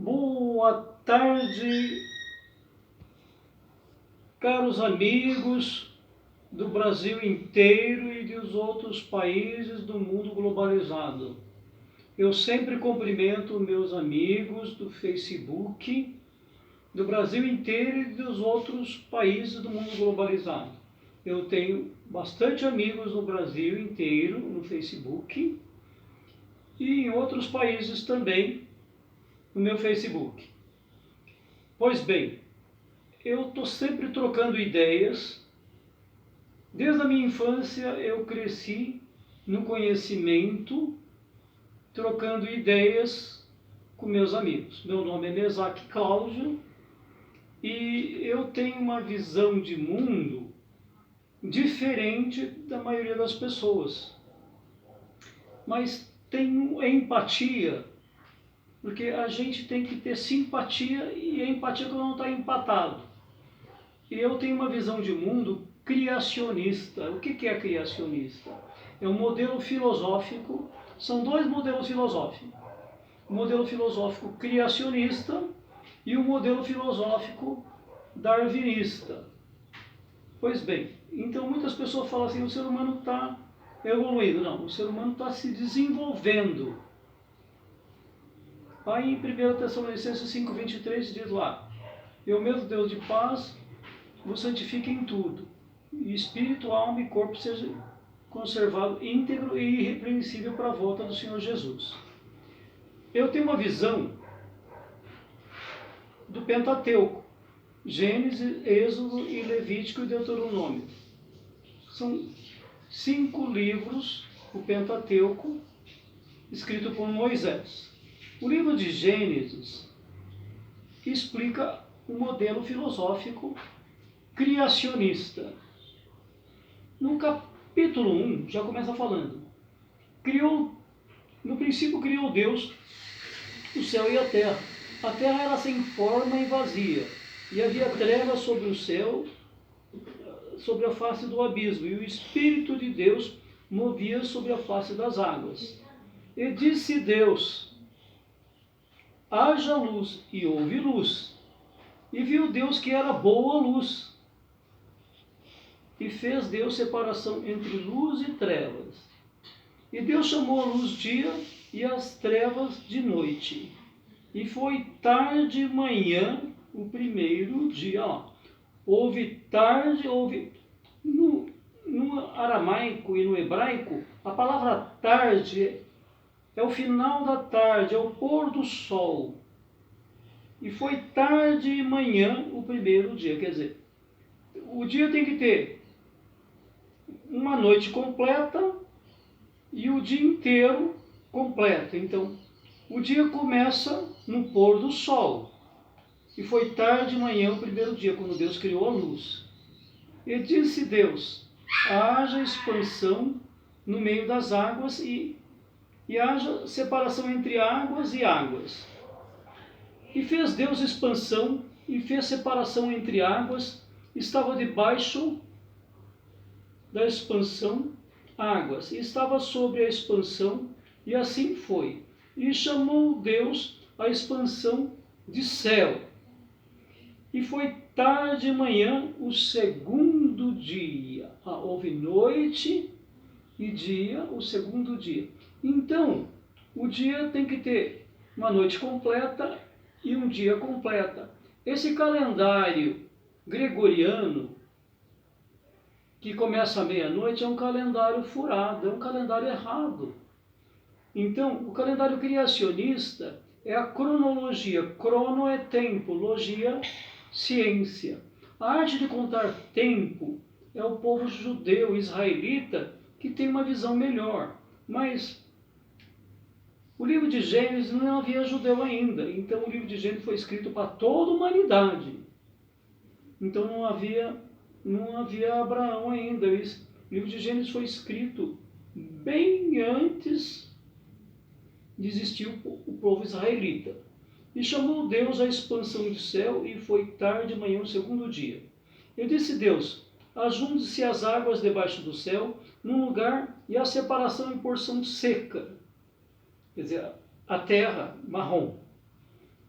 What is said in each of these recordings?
Boa tarde, caros amigos do Brasil inteiro e dos outros países do mundo globalizado. Eu sempre cumprimento meus amigos do Facebook, do Brasil inteiro e dos outros países do mundo globalizado. Eu tenho bastante amigos no Brasil inteiro, no Facebook, e em outros países também, no meu Facebook. Pois bem, eu estou sempre trocando ideias. Desde a minha infância eu cresci no conhecimento, trocando ideias com meus amigos. Meu nome é Mesaque Cláudio e eu tenho uma visão de mundo diferente da maioria das pessoas. Mas tenho empatia, porque a gente tem que ter simpatia e a empatia quando não está empatado. E eu tenho uma visão de mundo criacionista. O que é criacionista? É um modelo filosófico, são dois modelos filosóficos. O modelo filosófico criacionista e o modelo filosófico darwinista. Pois bem, então muitas pessoas falam assim, o ser humano está evoluindo. Não, o ser humano está se desenvolvendo. Aí em 1 Tessalonicenses 5,23 diz lá, eu mesmo Deus de paz vos santifique em tudo, e espírito, alma e corpo seja conservado íntegro e irrepreensível para a volta do Senhor Jesus. Eu tenho uma visão do Pentateuco, Gênesis, Êxodo e Levítico e Deuteronômio. São 5 livros, o Pentateuco, escrito por Moisés. O livro de Gênesis explica um modelo filosófico criacionista. No capítulo 1, já começa falando, no princípio criou Deus o céu e a terra. A terra era sem forma e vazia, e havia trevas sobre o céu, sobre a face do abismo, e o Espírito de Deus movia sobre a face das águas. E disse Deus, haja luz, e houve luz. E viu Deus que era boa a luz. E fez Deus separação entre luz e trevas. E Deus chamou a luz dia e as trevas de noite. E foi tarde e manhã o primeiro dia. Houve tarde, no aramaico e no hebraico, a palavra tarde é o final da tarde, é o pôr do sol. E foi tarde e manhã o primeiro dia. Quer dizer, o dia tem que ter uma noite completa e o dia inteiro completo. Então, o dia começa no pôr do sol. E foi tarde e manhã o primeiro dia, quando Deus criou a luz. E disse Deus, haja expansão no meio das águas e haja separação entre águas e águas. E fez Deus expansão e fez separação entre águas, estava debaixo da expansão águas, e estava sobre a expansão, e assim foi. E chamou Deus a expansão de céu. E foi tarde e manhã o segundo dia. Houve noite e dia, o segundo dia. Então, o dia tem que ter uma noite completa e um dia completa. Esse calendário gregoriano, que começa à meia-noite, é um calendário furado, é um calendário errado. Então, o calendário criacionista é a cronologia. Crono é tempo, logia, ciência. A arte de contar tempo é o povo judeu, israelita, que tem uma visão melhor. Mas o livro de Gênesis não havia judeu ainda. Então, o livro de Gênesis foi escrito para toda a humanidade. Então, não havia Abraão ainda. O livro de Gênesis foi escrito bem antes de existir o povo israelita. E chamou Deus a expansão do céu, e foi tarde de manhã o segundo dia. E disse Deus, ajunte-se as águas debaixo do céu, num lugar, e a separação em porção seca. Quer dizer, a terra marrom.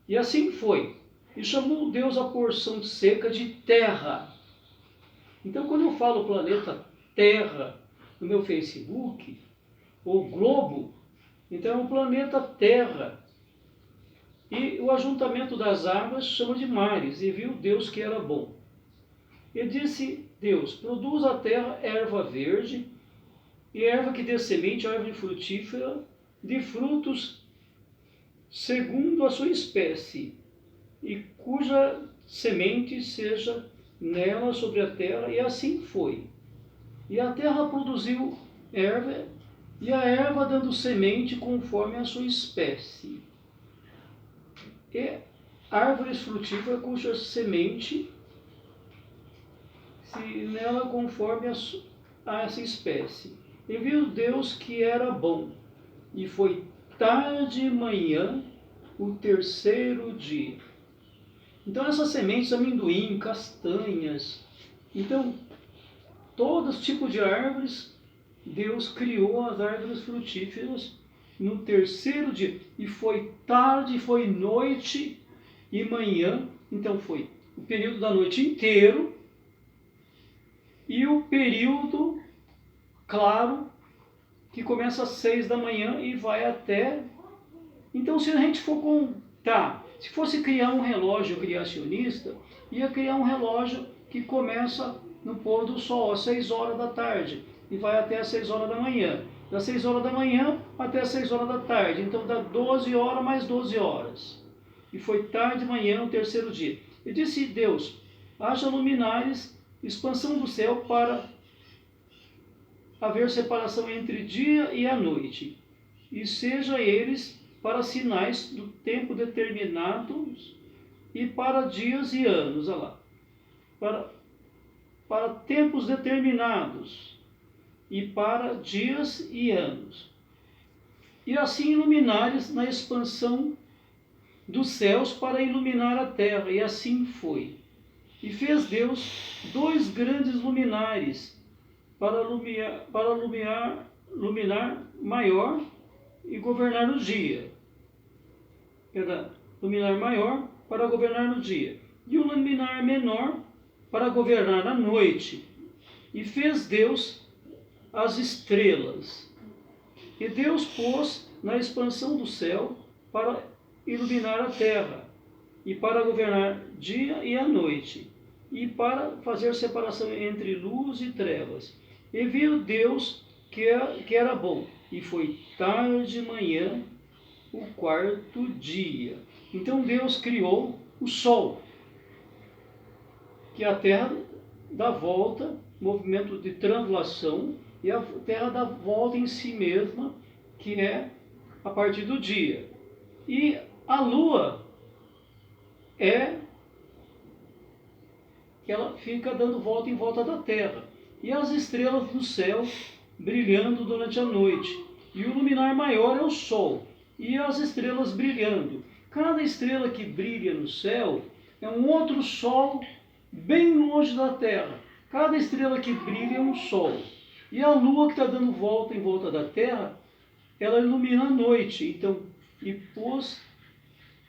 E assim foi. E chamou Deus a porção seca de terra. Então, quando eu falo planeta Terra no meu Facebook, ou globo, então é o planeta Terra. E o ajuntamento das águas chama de mares, e viu Deus que era bom. E disse Deus, produz a terra erva verde, e erva que dê semente, árvore frutífera, de frutos segundo a sua espécie, e cuja semente seja nela sobre a terra, e assim foi. E a terra produziu erva, e a erva dando semente conforme a sua espécie. E árvores frutíferas cuja semente se nela conforme a essa espécie. E viu Deus que era bom, e foi tarde e manhã o terceiro dia. Então essas sementes, amendoim, castanhas, então todos os tipos de árvores, Deus criou as árvores frutíferas no terceiro dia. E foi tarde, foi noite e manhã, então foi o período da noite inteiro e o período claro, que começa às 6 da manhã e vai até... Então, se a gente for contar, se fosse criar um relógio criacionista, ia criar um relógio que começa no pôr do sol, às 6 horas da tarde, e vai até às 6 horas da manhã. Das 6 horas da manhã até às 6 horas da tarde. Então, dá 12 horas mais 12 horas. E foi tarde de manhã, o terceiro dia. E disse Deus, haja luminares, expansão do céu para haver separação entre dia e a noite, e seja eles para sinais do tempo determinados e para dias e anos, olha lá, para tempos determinados e para dias e anos. E assim luminares na expansão dos céus para iluminar a terra, e assim foi. E fez Deus 2 grandes luminares para luminar maior e governar no dia. Luminar maior para governar no dia. E o luminar menor para governar na noite. E fez Deus as estrelas. E Deus pôs na expansão do céu para iluminar a terra, e para governar dia e a noite, e para fazer separação entre luz e trevas. E viu Deus que era bom, e foi tarde e manhã o quarto dia. Então Deus criou o sol, que a terra dá volta, movimento de translação, e a terra dá volta em si mesma, que é a partir do dia. E a lua é que ela fica dando volta em volta da terra. E as estrelas do céu brilhando durante a noite. E o luminar maior é o sol. E as estrelas brilhando. Cada estrela que brilha no céu é um outro sol bem longe da terra. Cada estrela que brilha é um sol. E a lua que está dando volta em volta da terra, ela ilumina a noite. Então, e pôs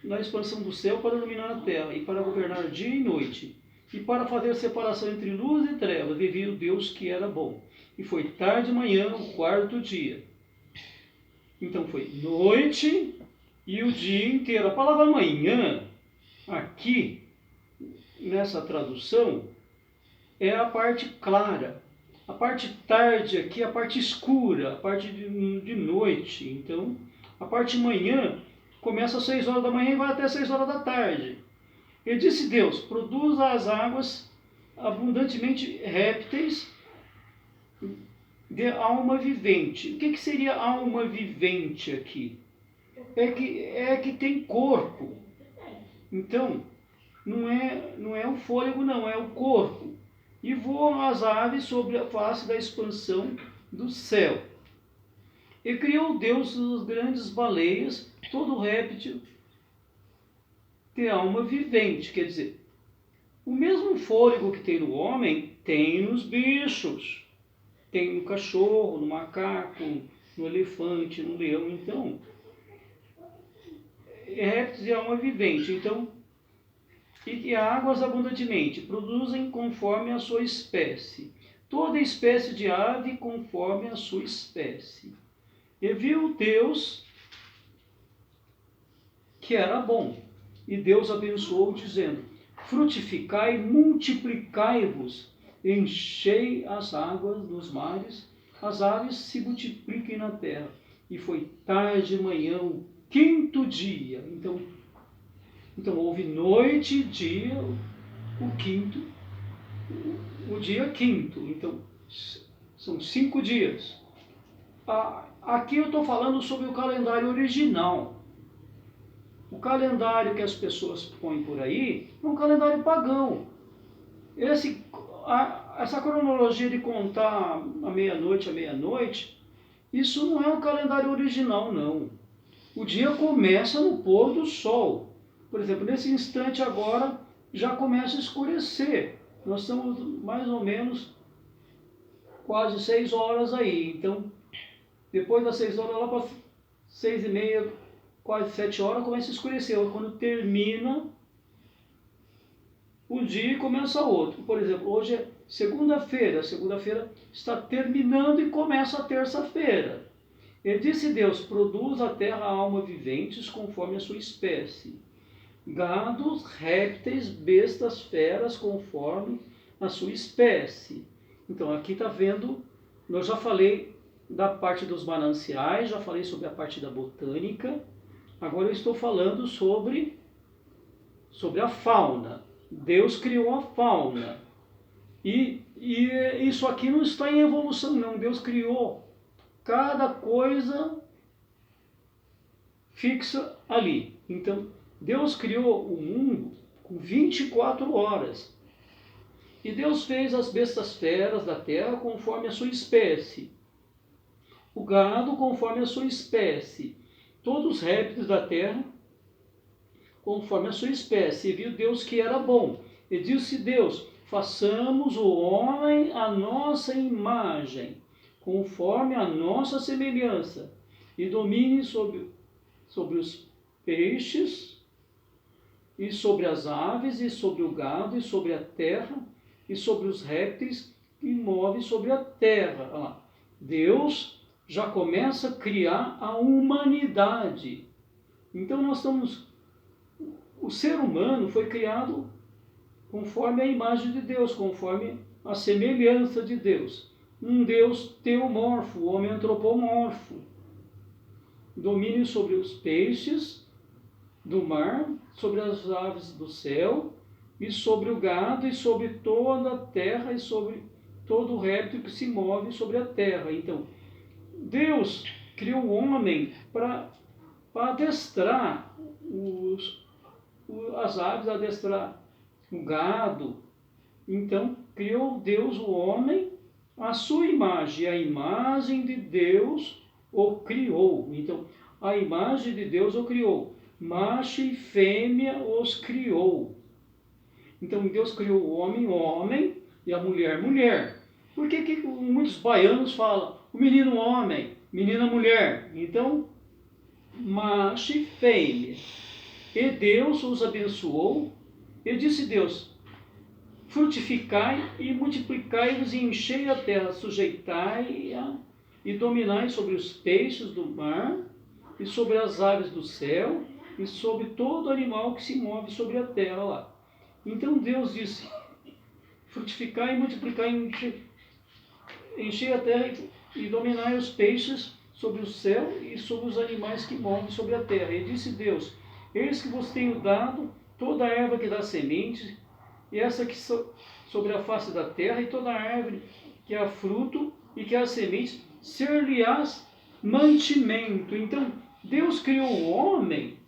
na expansão do céu para iluminar a terra, e para governar dia e noite, e para fazer separação entre luz e trevas, e viu Deus que era bom. E foi tarde de manhã, o quarto dia. Então foi noite e o dia inteiro. A palavra manhã, aqui, nessa tradução, é a parte clara. A parte tarde aqui é a parte escura, a parte de noite. Então, a parte manhã começa às 6 horas da manhã e vai até 6 horas da tarde. E disse Deus, produza as águas abundantemente répteis de alma vivente. O que seria alma vivente aqui? É que tem corpo. Então, não é o fôlego, não, é o corpo. E voam as aves sobre a face da expansão do céu. E criou Deus as grandes baleias, todo réptil de alma vivente. Quer dizer, o mesmo fôlego que tem no homem, tem nos bichos. Tem no cachorro, no macaco, no elefante, no leão. Então, répteis e alma vivente. Então, e águas abundantemente, produzem conforme a sua espécie. Toda espécie de ave conforme a sua espécie. E viu Deus que era bom. E Deus abençoou, dizendo: frutificai, multiplicai-vos, enchei as águas dos mares, as aves se multipliquem na terra. E foi tarde de manhã, o quinto dia. Então houve noite e dia, o dia quinto. Então, são 5 dias. Aqui eu estou falando sobre o calendário original. O calendário que as pessoas põem por aí é um calendário pagão. Essa cronologia de contar a meia-noite, isso não é o calendário original, não. O dia começa no pôr do sol. Por exemplo, nesse instante agora já começa a escurecer. Nós estamos mais ou menos quase 6 horas aí. Então, depois das 6 horas, lá para 6h30, quase 7 horas, começa a escurecer. Quando termina o dia e começa outro. Por exemplo, hoje é segunda-feira. Segunda-feira está terminando e começa a terça-feira. E disse Deus: produz a terra alma viventes conforme a sua espécie. Gados, répteis, bestas, feras, conforme a sua espécie. Então aqui está vendo, eu já falei da parte dos mananciais, já falei sobre a parte da botânica, agora eu estou falando sobre a fauna. Deus criou a fauna. E isso aqui não está em evolução, não. Deus criou cada coisa fixa ali. Então, Deus criou o mundo com 24 horas. E Deus fez as bestas feras da terra conforme a sua espécie. O gado conforme a sua espécie. Todos os répteis da terra conforme a sua espécie. E viu Deus que era bom. E disse Deus: façamos o homem à nossa imagem, conforme a nossa semelhança, e domine sobre os peixes, e sobre as aves, e sobre o gado, e sobre a terra, e sobre os répteis que movem sobre a terra. Olha lá. Deus já começa a criar a humanidade. Então nós estamos... O ser humano foi criado conforme a imagem de Deus, conforme a semelhança de Deus. Um Deus teomorfo, homem antropomorfo. Domínio sobre os peixes do mar, sobre as aves do céu, e sobre o gado, e sobre toda a terra, e sobre todo o réptil que se move sobre a terra. Então, Deus criou o homem para adestrar as aves, adestrar o gado. Então, criou Deus o homem à sua imagem. A imagem de Deus o criou. Então, a imagem de Deus o criou. Macho e fêmea os criou. Então, Deus criou o homem, homem, e a mulher, mulher. Por que muitos baianos falam o menino homem, menina mulher? Então, macho e fêmea. E Deus os abençoou. E disse Deus: frutificai e multiplicai-vos e enchei a terra, sujeitai-a e dominai sobre os peixes do mar, e sobre as aves do céu, e sobre todo animal que se move sobre a terra lá. Então Deus disse: frutificai e multiplicai, enchei a terra e dominai os peixes sobre o céu e sobre os animais que movem sobre a terra. E disse Deus: eis que vos tenho dado toda a erva que dá semente, e essa que sobre a face da terra, e toda a árvore que há fruto e que há semente, ser-lhe-ás mantimento. Então, Deus criou o homem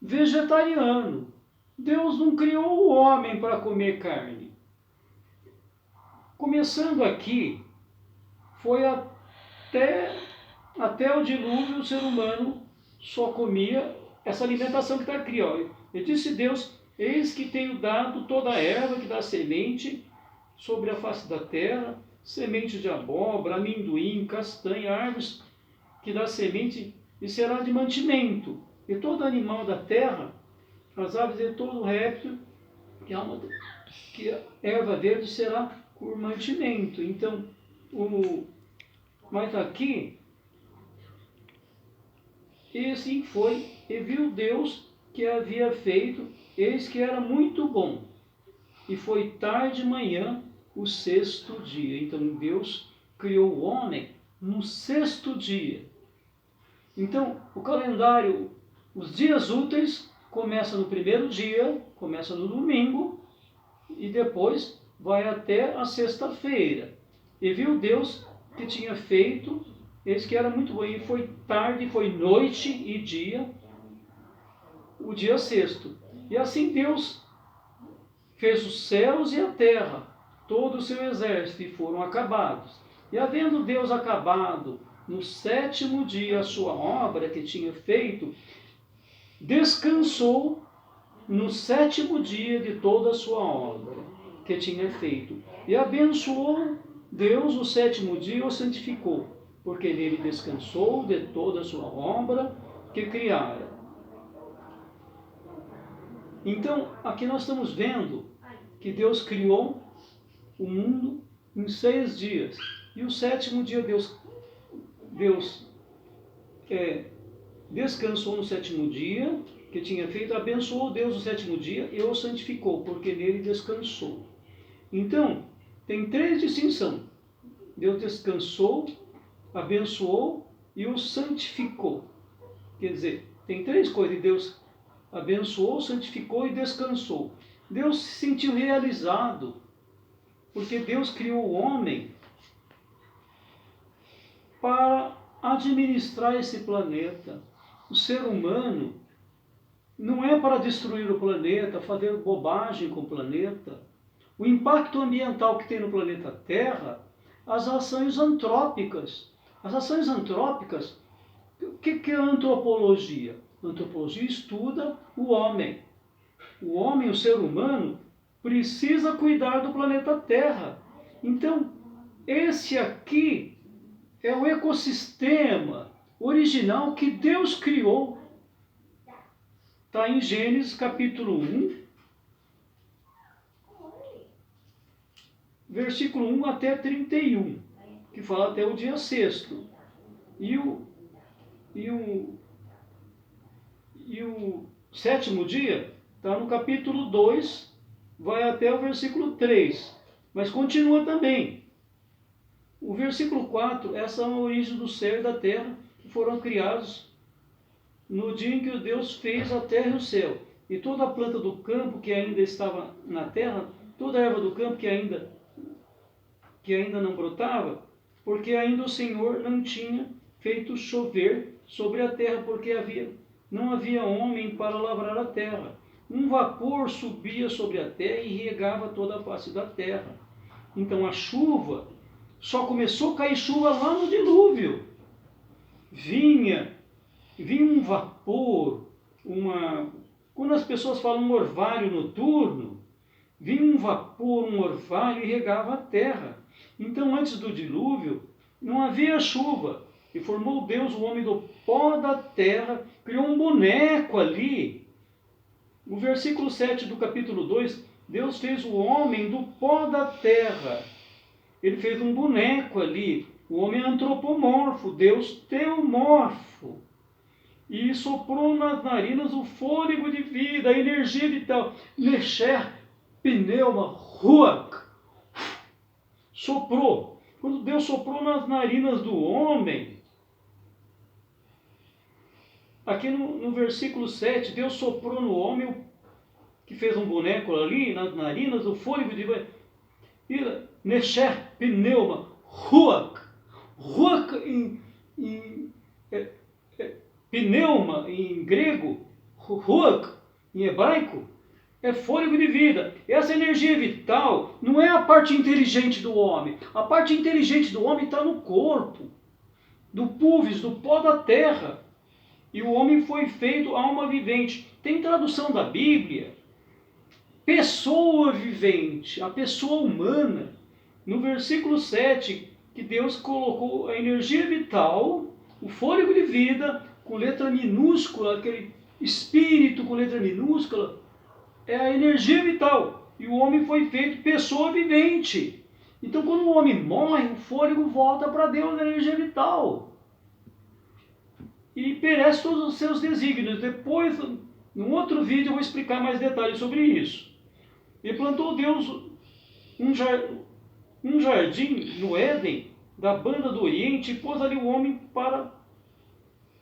vegetariano. Deus não criou o homem para comer carne. Começando aqui, foi até o dilúvio, o ser humano só comia essa alimentação que está aqui. E disse Deus: eis que tenho dado toda a erva que dá semente sobre a face da terra, semente de abóbora, amendoim, castanha, árvores que dá semente, e será de mantimento. e todo animal da terra, as aves e todo réptil, que a erva verde será por mantimento. Então, mas aqui, e assim foi, e viu Deus que havia feito, eis que era muito bom. E foi tarde de manhã, o sexto dia. Então Deus criou o homem no sexto dia. Então, o calendário, os dias úteis, começa no primeiro dia, começa no domingo, e depois vai até a sexta-feira. E viu Deus que tinha feito, eis que era muito bom. E foi tarde, foi noite e dia, o dia sexto. E assim Deus fez os céus e a terra, todo o seu exército, e foram acabados. E havendo Deus acabado no sétimo dia a sua obra que tinha feito, descansou no sétimo dia de toda a sua obra que tinha feito. E abençoou Deus o sétimo dia e o santificou, porque nele descansou de toda a sua obra que criara. Então, aqui nós estamos vendo que Deus criou o mundo em 6 dias. E o sétimo dia Deus descansou no sétimo dia, que tinha feito, abençoou Deus o sétimo dia e o santificou, porque nele descansou. Então, tem 3 distinções. Deus descansou, abençoou e o santificou. Quer dizer, tem 3 coisas. Deus abençoou, santificou e descansou. Deus se sentiu realizado, porque Deus criou o homem para administrar esse planeta. O ser humano não é para destruir o planeta, fazer bobagem com o planeta. O impacto ambiental que tem no planeta Terra, as ações antrópicas. As ações antrópicas, o que é a antropologia? A antropologia estuda o homem. O homem, o ser humano, precisa cuidar do planeta Terra. Então, esse aqui é o ecossistema original que Deus criou. Está em Gênesis capítulo 1, versículo 1 até 31, que fala até o dia sexto. E o sétimo dia está no capítulo 2, vai até o versículo 3. Mas continua também. O versículo 4, essa é a origem do céu e da terra, que foram criados no dia em que Deus fez a terra e o céu. E toda a planta do campo que ainda estava na terra, toda a erva do campo que ainda não brotava, porque ainda o Senhor não tinha feito chover sobre a terra, porque não havia homem para lavrar a terra. Um vapor subia sobre a terra e regava toda a face da terra. Então a chuva, só começou a cair chuva lá no dilúvio. Vinha um vapor, quando as pessoas falam um orvalho noturno, vinha um vapor, um orvalho e regava a terra. Então antes do dilúvio não havia chuva. E formou Deus o homem do pó da terra, criou um boneco ali. No versículo 7 do capítulo 2, Deus fez o homem do pó da terra. Ele fez um boneco ali, o homem antropomorfo, Deus teomorfo. E soprou nas narinas o fôlego de vida, a energia vital. Nesher, pneuma, ruach. Soprou. Quando Deus soprou nas narinas do homem, aqui no versículo 7, Deus soprou no homem, que fez um boneco ali, nas narinas, o fôlego de vida. Nesher, pneuma, ruach. Ruach pneuma em grego, ruach em hebraico, é fôlego de vida. Essa energia vital não é a parte inteligente do homem. A parte inteligente do homem está no corpo, do pulvis, do pó da terra. E o homem foi feito alma vivente. Tem tradução da Bíblia, pessoa vivente, a pessoa humana. No versículo 7, que Deus colocou a energia vital, o fôlego de vida, com letra minúscula, aquele Espírito com letra minúscula é a energia vital. E o homem foi feito pessoa vivente. Então, quando o homem morre, o fôlego volta para Deus, a energia vital. E perece todos os seus desígnios. Depois, num outro vídeo, eu vou explicar mais detalhes sobre isso. E plantou Deus um jardim no Éden, da banda do Oriente, e pôs ali o homem para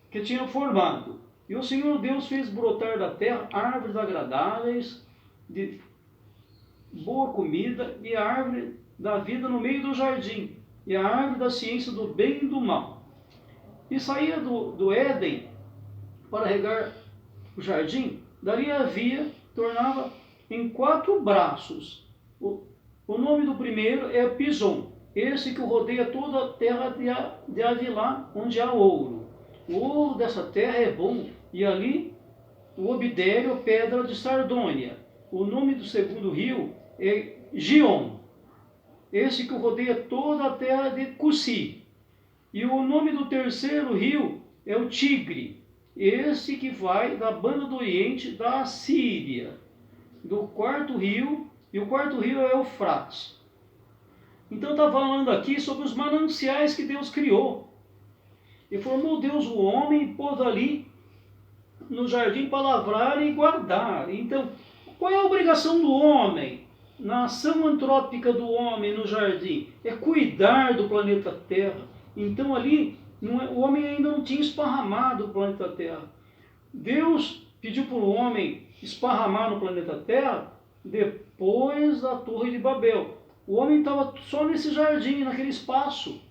que tinha formado. E o Senhor Deus fez brotar da terra árvores agradáveis, de boa comida, e a árvore da vida no meio do jardim, e a árvore da ciência do bem e do mal. E saía do Éden para regar o jardim, dali havia, tornava em 4 braços. O nome do primeiro é Pison, esse que rodeia toda a terra de Avilá, onde há ouro. O ouro dessa terra é bom, e ali o obidério, pedra de Sardônia. O nome do segundo rio é Gion, esse que rodeia toda a terra de Cussi. E o nome do terceiro rio é o Tigre, esse que vai da banda do Oriente da Assíria. Do quarto rio, e o quarto rio é Eufrates. Então está falando aqui sobre os mananciais que Deus criou. E formou Deus o homem e pôs ali no jardim para lavrar e guardar. Então, qual é a obrigação do homem na ação antrópica do homem no jardim? É cuidar do planeta Terra. Então ali, o homem ainda não tinha esparramado o planeta Terra. Deus pediu para o homem esparramar no planeta Terra depois da Torre de Babel. O homem estava só nesse jardim, naquele espaço.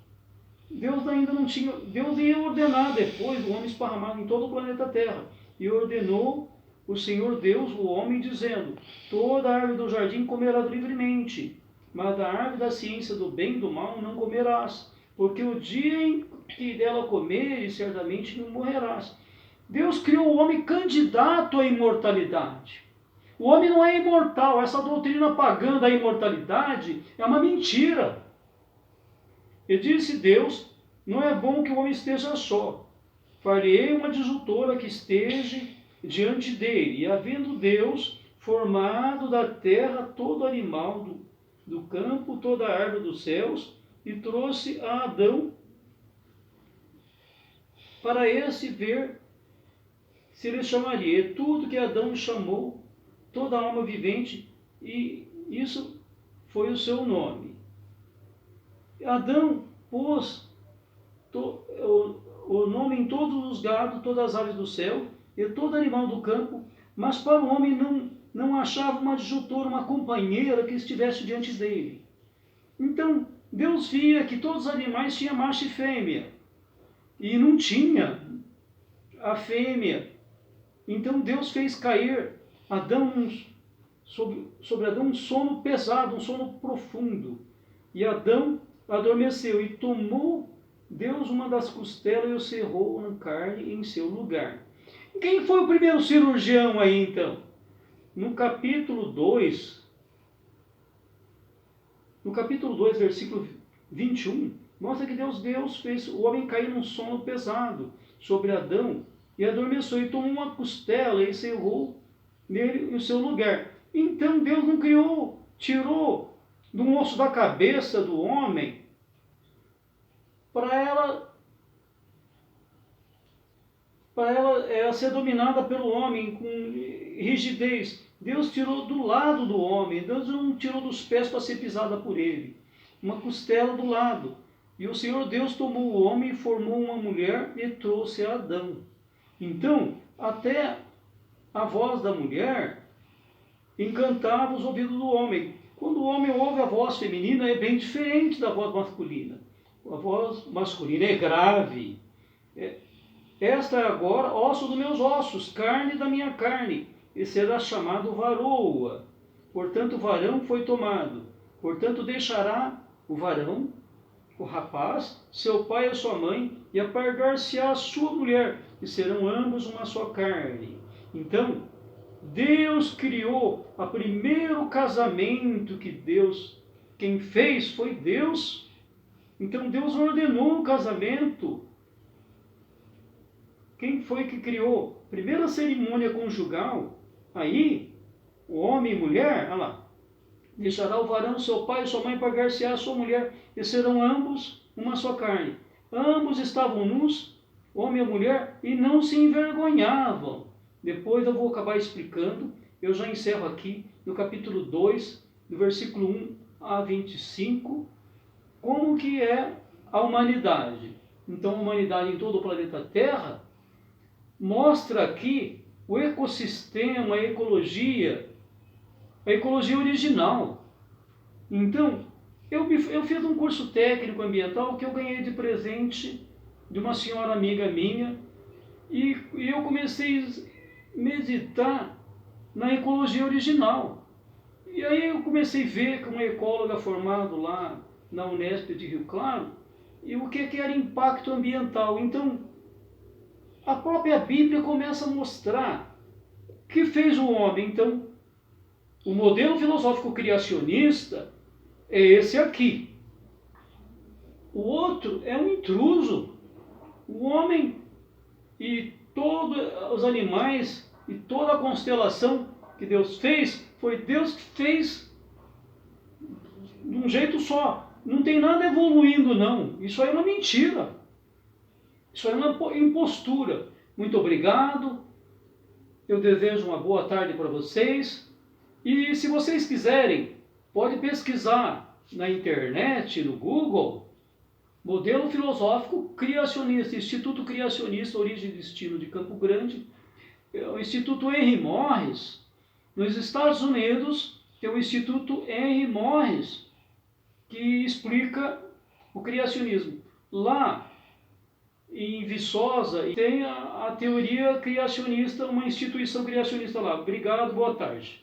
Deus ainda não tinha. Deus ia ordenar depois o homem esparramado em todo o planeta Terra. E ordenou o Senhor Deus o homem, dizendo: toda árvore do jardim comerás livremente, mas da árvore da ciência do bem e do mal não comerás, porque o dia em que dela comeres, certamente não morrerás. Deus criou o homem candidato à imortalidade. O homem não é imortal. Essa doutrina pagã da imortalidade é uma mentira. E disse Deus: não é bom que o homem esteja só. Farei uma disjuntora que esteja diante dele. E havendo Deus formado da terra todo animal do campo, toda a árvore dos céus, e trouxe a Adão para esse ver se ele chamaria. E tudo que Adão chamou, toda alma vivente, e isso foi o seu nome. Adão pôs o nome em todos os gados, todas as aves do céu, e todo animal do campo, mas para o homem não achava uma adjutora, uma companheira que estivesse diante dele. Então, Deus via que todos os animais tinham macho e fêmea, e não tinha a fêmea. Então Deus fez cair sobre Adão um sono pesado, um sono profundo. E Adão adormeceu, e tomou Deus uma das costelas e o cerrou na carne em seu lugar. Quem foi o primeiro cirurgião aí então? No capítulo 2, versículo 21, mostra que Deus fez o homem cair num sono pesado sobre Adão, e adormeceu, e tomou uma costela e cerrou nele em seu lugar. Então Deus não tirou do osso da cabeça do homem para ela ser dominada pelo homem com rigidez. Deus tirou do lado do homem. Deus não tirou dos pés para ser pisada por ele. Uma costela do lado. E o Senhor Deus tomou o homem e formou uma mulher e trouxe a Adão. Então, até a voz da mulher encantava os ouvidos do homem. Quando o homem ouve a voz feminina, é bem diferente da voz masculina. A voz masculina é grave. Esta é agora osso dos meus ossos, carne da minha carne, e será chamado varoa. Portanto, o varão foi tomado. Portanto, deixará o varão, o rapaz, seu pai e sua mãe, e apartar-se-á a sua mulher, e serão ambos uma só carne. Então, Deus criou o primeiro casamento que quem fez foi Deus. Então Deus ordenou o casamento. Quem foi que criou? primeira cerimônia conjugal, aí, o homem e mulher, olha lá, deixará o varão seu pai e sua mãe, pagar-se-á a sua mulher, e serão ambos uma só carne. Ambos estavam nus, homem e mulher, e não se envergonhavam. Depois eu vou acabar explicando, eu já encerro aqui no capítulo 2, do versículo 1 a 25, como que é a humanidade. Então, a humanidade em todo o planeta Terra mostra aqui o ecossistema, a ecologia original. Então, eu fiz um curso técnico ambiental que eu ganhei de presente de uma senhora amiga minha, e eu comecei a meditar na ecologia original. E aí eu comecei a ver com uma ecóloga formada lá na Unesp de Rio Claro, e o que era impacto ambiental. Então, a própria Bíblia começa a mostrar o que fez o homem. Então, o modelo filosófico criacionista é esse aqui. O outro é um intruso. O homem e todos os animais e toda a constelação que Deus fez, foi Deus que fez de um jeito só. Não tem nada evoluindo, não. Isso aí é uma mentira. Isso aí é uma impostura. Muito obrigado. Eu desejo uma boa tarde para vocês. E se vocês quiserem, pode pesquisar na internet, no Google, modelo filosófico criacionista, Instituto Criacionista, Origem e Destino de Campo Grande, o Instituto Henry Morris. Nos Estados Unidos, tem o Instituto Henry Morris, que explica o criacionismo. Lá, em Viçosa, tem a teoria criacionista, uma instituição criacionista lá. Obrigado, boa tarde.